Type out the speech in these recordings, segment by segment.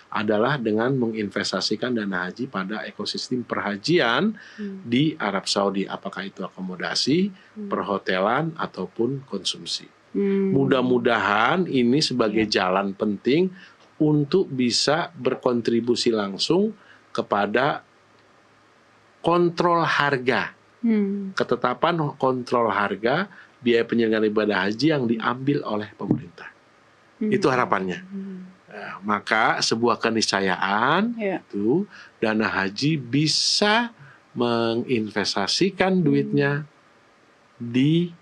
adalah dengan menginvestasikan dana haji pada ekosistem perhajian di Arab Saudi, apakah itu akomodasi, perhotelan ataupun konsumsi. Mudah-mudahan ini sebagai jalan penting untuk bisa berkontribusi langsung kepada kontrol harga, ketetapan kontrol harga biaya penyelenggaraan ibadah haji yang diambil oleh pemerintah. Itu harapannya. Nah, maka sebuah keniscayaan itu dana haji bisa menginvestasikan duitnya di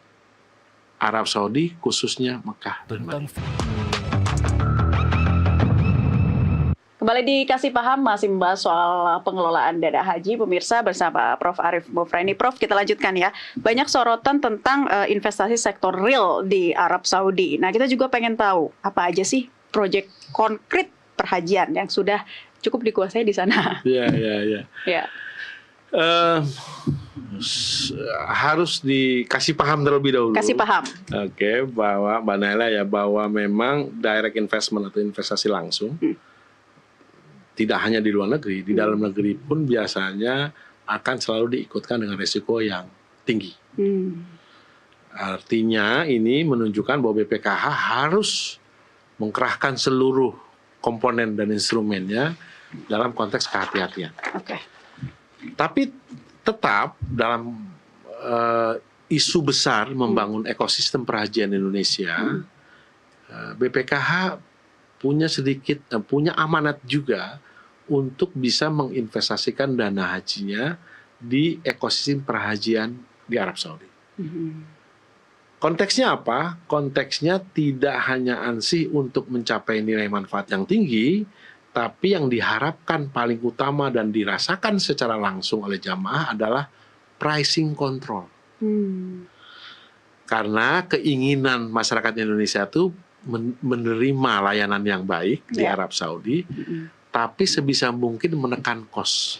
Arab Saudi, khususnya Mekah dan Madinah. Kembali di Kasih Paham, masih membahas soal pengelolaan dana haji, pemirsa, bersama Prof. Arief Mufrani. Prof, kita lanjutkan ya. Banyak sorotan tentang investasi sektor real di Arab Saudi. Nah, kita juga pengen tahu apa aja sih proyek konkret perhajian yang sudah cukup dikuasai di sana. Iya. Harus dikasih paham terlebih dahulu. Kasih paham. Oke, bahwa Mbak Naila ya, bahwa memang direct investment atau investasi langsung tidak hanya di luar negeri, di dalam negeri pun biasanya akan selalu diikutkan dengan risiko yang tinggi. Artinya ini menunjukkan bahwa BPKH harus mengkerahkan seluruh komponen dan instrumennya dalam konteks kehati-hatian. Tapi tetap dalam isu besar membangun ekosistem perhajian Indonesia, BPKH punya amanat juga untuk bisa menginvestasikan dana hajinya di ekosistem perhajian di Arab Saudi. Konteksnya apa? Konteksnya tidak hanya ansih untuk mencapai nilai manfaat yang tinggi, tapi yang diharapkan paling utama dan dirasakan secara langsung oleh jamaah adalah pricing control. Karena keinginan masyarakat Indonesia itu menerima layanan yang baik di Arab Saudi, tapi sebisa mungkin menekan kos.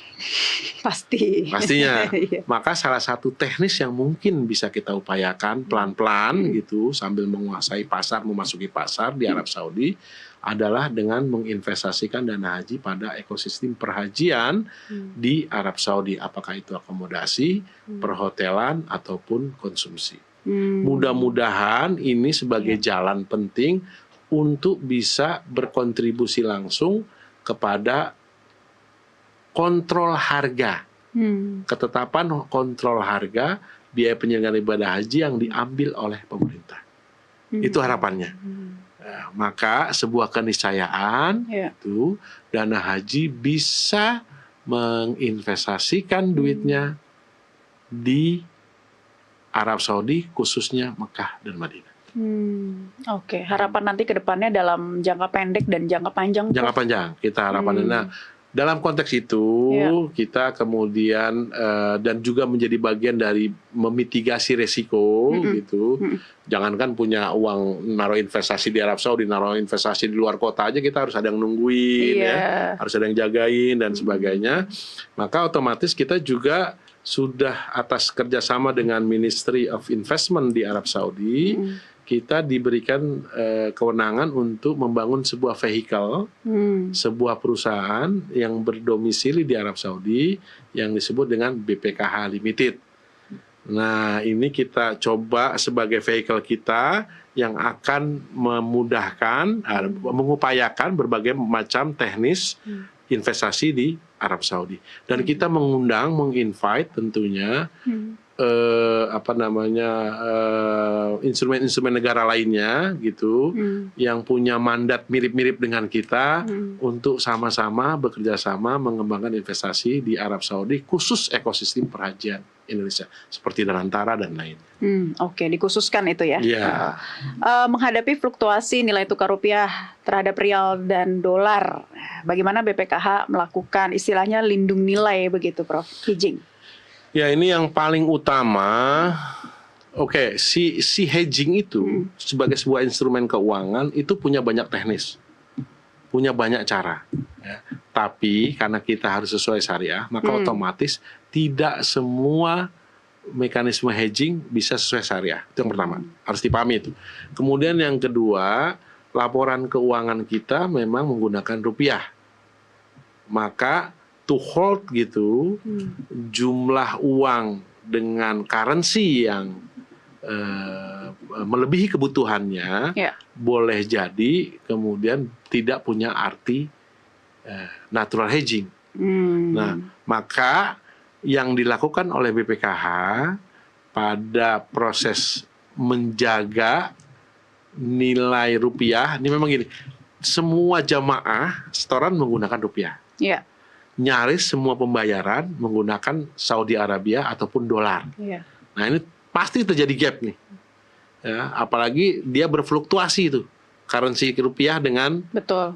Pastinya. Maka salah satu teknis yang mungkin bisa kita upayakan pelan-pelan gitu sambil menguasai pasar, memasuki pasar di Arab Saudi adalah dengan menginvestasikan dana haji pada ekosistem perhajian di Arab Saudi, apakah itu akomodasi, perhotelan ataupun konsumsi. Mudah-mudahan ini sebagai jalan penting untuk bisa berkontribusi langsung kepada kontrol harga, ketetapan kontrol harga biaya penyelenggaraan ibadah haji yang diambil oleh pemerintah. Itu harapannya. Nah, maka sebuah keniscayaan itu dana haji bisa menginvestasikan duitnya di Arab Saudi, khususnya Mekah dan Madinah. Harapan nanti ke depannya dalam jangka pendek dan jangka panjang. Jangka panjang kita harapannya. Nah, dalam konteks itu kita kemudian dan juga menjadi bagian dari memitigasi resiko gitu. Jangankan punya uang naruh investasi di Arab Saudi, naruh investasi di luar kota aja kita harus ada yang nungguin harus ada yang jagain dan sebagainya. Maka otomatis kita juga sudah atas kerjasama dengan Ministry of Investment di Arab Saudi, kita diberikan kewenangan untuk membangun sebuah vehicle, sebuah perusahaan yang berdomisili di Arab Saudi yang disebut dengan BPKH Limited. Nah, ini kita coba sebagai vehicle kita yang akan memudahkan, mengupayakan berbagai macam teknis investasi di Arab Saudi. Dan kita menginvite tentunya instrumen-instrumen negara lainnya gitu yang punya mandat mirip-mirip dengan kita untuk sama-sama bekerja sama mengembangkan investasi di Arab Saudi, khusus ekosistem perhajian Indonesia seperti Danantara dan lain. Dikhususkan itu ya. Menghadapi fluktuasi nilai tukar rupiah terhadap rial dan dolar, bagaimana BPKH melakukan istilahnya lindung nilai begitu, Prof? Hedging. Ya, ini yang paling utama. Si hedging itu sebagai sebuah instrumen keuangan itu punya banyak teknis, punya banyak cara. Ya. Tapi karena kita harus sesuai syariah, maka otomatis tidak semua mekanisme hedging bisa sesuai syariah. Itu yang pertama, harus dipahami itu. Kemudian yang kedua, laporan keuangan kita memang menggunakan rupiah. maka to hold gitu jumlah uang dengan currency yang melebihi kebutuhannya, boleh jadi kemudian tidak punya arti natural hedging. Nah, maka yang dilakukan oleh BPKH pada proses menjaga nilai rupiah, ini memang gini, semua jamaah setoran menggunakan rupiah. Nyaris semua pembayaran menggunakan Saudi Arabia ataupun dolar. Nah, ini pasti terjadi gap nih. Ya, apalagi dia berfluktuasi itu, currency rupiah dengan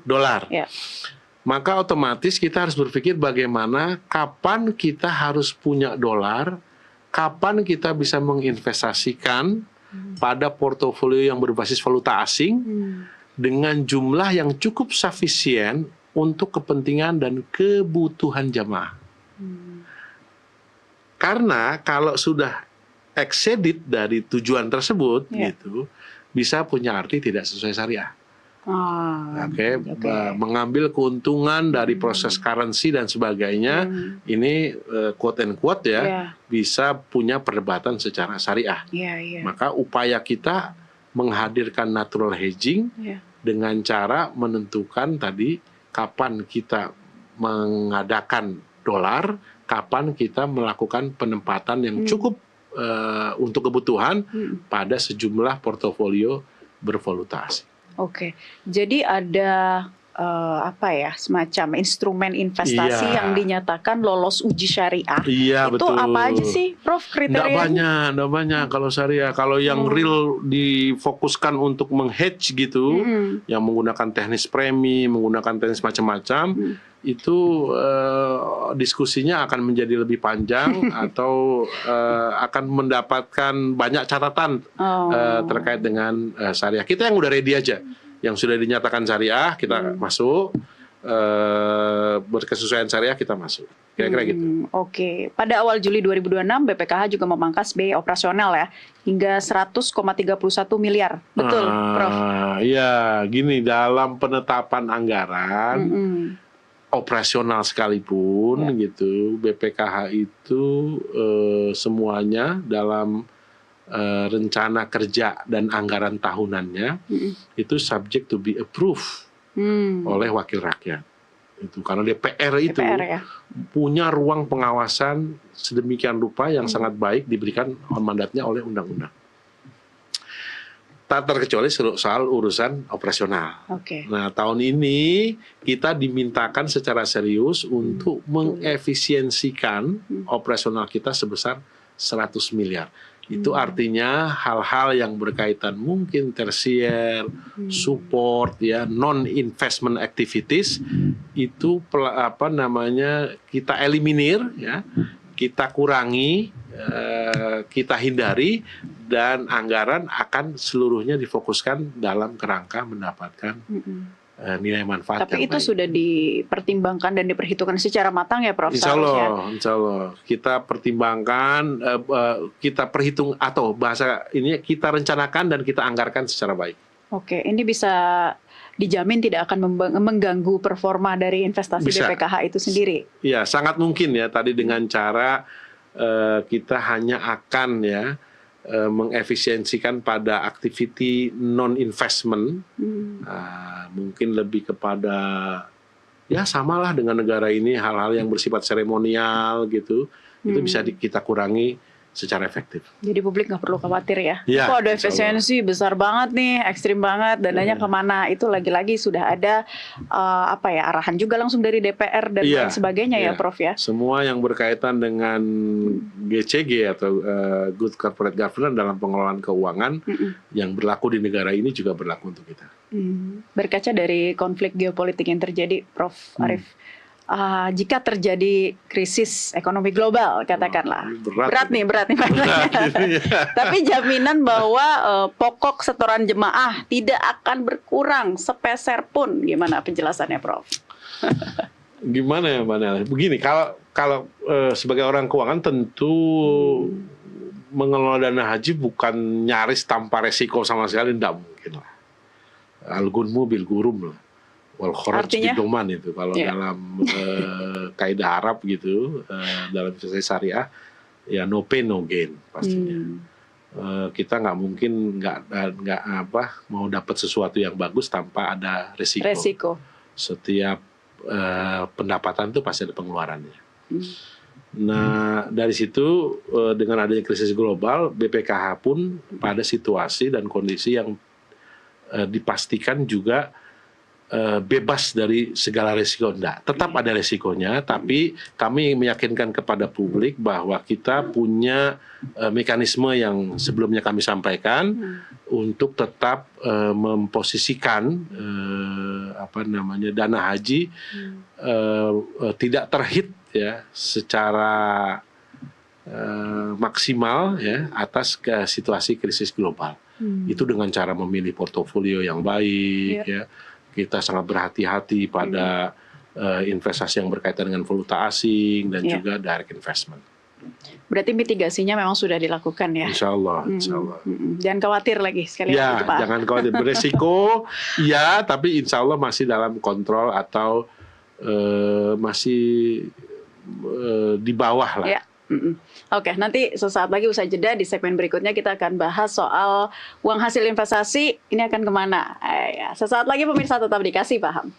dolar. Maka otomatis kita harus berpikir bagaimana kapan kita harus punya dolar, kapan kita bisa menginvestasikan pada portofolio yang berbasis valuta asing dengan jumlah yang cukup sufisien untuk kepentingan dan kebutuhan jamaah. Karena kalau sudah exceeded dari tujuan tersebut, gitu, bisa punya arti tidak sesuai syariah. Mengambil keuntungan dari proses currency dan sebagainya, ini quote and quote bisa punya perdebatan secara syariah. Maka upaya kita menghadirkan natural hedging dengan cara menentukan tadi kapan kita mengadakan dolar, kapan kita melakukan penempatan yang cukup untuk kebutuhan pada sejumlah portofolio bervaluta asing. Jadi ada semacam instrumen investasi yang dinyatakan lolos uji syariah. Itu betul. Apa aja sih, Prof, kriterianya? Nggak banyak kalau syariah. Kalau yang real difokuskan untuk menghedge gitu, yang menggunakan teknis premi, menggunakan teknis macam-macam, itu diskusinya akan menjadi lebih panjang atau akan mendapatkan banyak catatan terkait dengan syariah. Kita yang udah ready aja, yang sudah dinyatakan syariah kita masuk, berkesesuaian syariah kita masuk, kira-kira gitu. Pada awal Juli 2026 BPKH juga memangkas biaya operasional ya hingga 100,31 miliar, betul, Prof? Iya, gini, dalam penetapan anggaran operasional sekalipun gitu, BPKH itu semuanya dalam rencana kerja dan anggaran tahunannya itu subject to be approved oleh wakil rakyat. Itu karena DPR itu punya ruang pengawasan sedemikian rupa yang sangat baik diberikan mandatnya oleh undang-undang. Tak terkecuali soal urusan operasional. Nah, tahun ini kita dimintakan secara serius untuk mengefisiensikan operasional kita sebesar 100 miliar. Itu artinya hal-hal yang berkaitan mungkin tersier, support non-investment activities itu kita eliminir kita kurangi, kita hindari, dan anggaran akan seluruhnya difokuskan dalam kerangka mendapatkan nilai manfaat. Tapi itu baik. Sudah dipertimbangkan dan diperhitungkan secara matang ya, Prof? Insya Allah kita pertimbangkan, kita perhitung, atau bahasa ini kita rencanakan dan kita anggarkan secara baik. Ini bisa dijamin tidak akan mengganggu performa dari investasi BPKH itu sendiri? Iya, sangat mungkin ya, tadi dengan cara kita hanya akan mengefisiensikan pada activity non-investment, mungkin lebih kepada samalah dengan negara ini, hal-hal yang bersifat seremonial gitu, itu bisa kita kurangi secara efektif. Jadi publik nggak perlu khawatir ya. Kok ada efisiensi besar banget nih, ekstrim banget, dananya kemana? Itu lagi-lagi sudah ada arahan juga langsung dari DPR dan lain sebagainya ya, Prof ya. Semua yang berkaitan dengan GCG atau Good Corporate Governance dalam pengelolaan keuangan yang berlaku di negara ini juga berlaku untuk kita. Berkaca dari konflik geopolitik yang terjadi, Prof Arief, jika terjadi krisis ekonomi global, katakanlah, berat nih. Tapi jaminan bahwa pokok setoran jemaah tidak akan berkurang sepeser pun, gimana penjelasannya, Prof? Gimana ya, Mbak Nela? Begini, kalau sebagai orang keuangan tentu mengelola dana haji bukan nyaris tanpa resiko sama sekali, tidak mungkin lah. Al-gunmu bil gurum lah. wal kharaj Artinya? bidoman itu kalau Ya. dalam kaidah Arab gitu, dalam investasi syariah ya no pain no gain pastinya. Kita nggak mungkin nggak mau dapat sesuatu yang bagus tanpa ada resiko. Resiko. Setiap pendapatan itu pasti ada pengeluarannya. Nah dari situ dengan adanya krisis global, BPKH pun pada situasi dan kondisi yang dipastikan juga bebas dari segala resiko. Tetap ada resikonya, tapi kami meyakinkan kepada publik bahwa kita punya mekanisme yang sebelumnya kami sampaikan untuk tetap memposisikan dana haji tidak terhit ya secara maksimal ya atas situasi krisis global. Itu dengan cara memilih portofolio yang baik ya. Kita sangat berhati-hati pada investasi yang berkaitan dengan valuta asing dan juga direct investment. Berarti mitigasinya memang sudah dilakukan ya? Insya Allah. Jangan khawatir lagi sekali lagi Pak. Jangan khawatir. Beresiko, ya, tapi insya Allah masih dalam kontrol atau masih di bawah lah. Ya. Oke, nanti sesaat lagi usai jeda di segmen berikutnya kita akan bahas soal uang hasil investasi ini akan kemana. Sesaat lagi pemirsa tetap dikasih paham.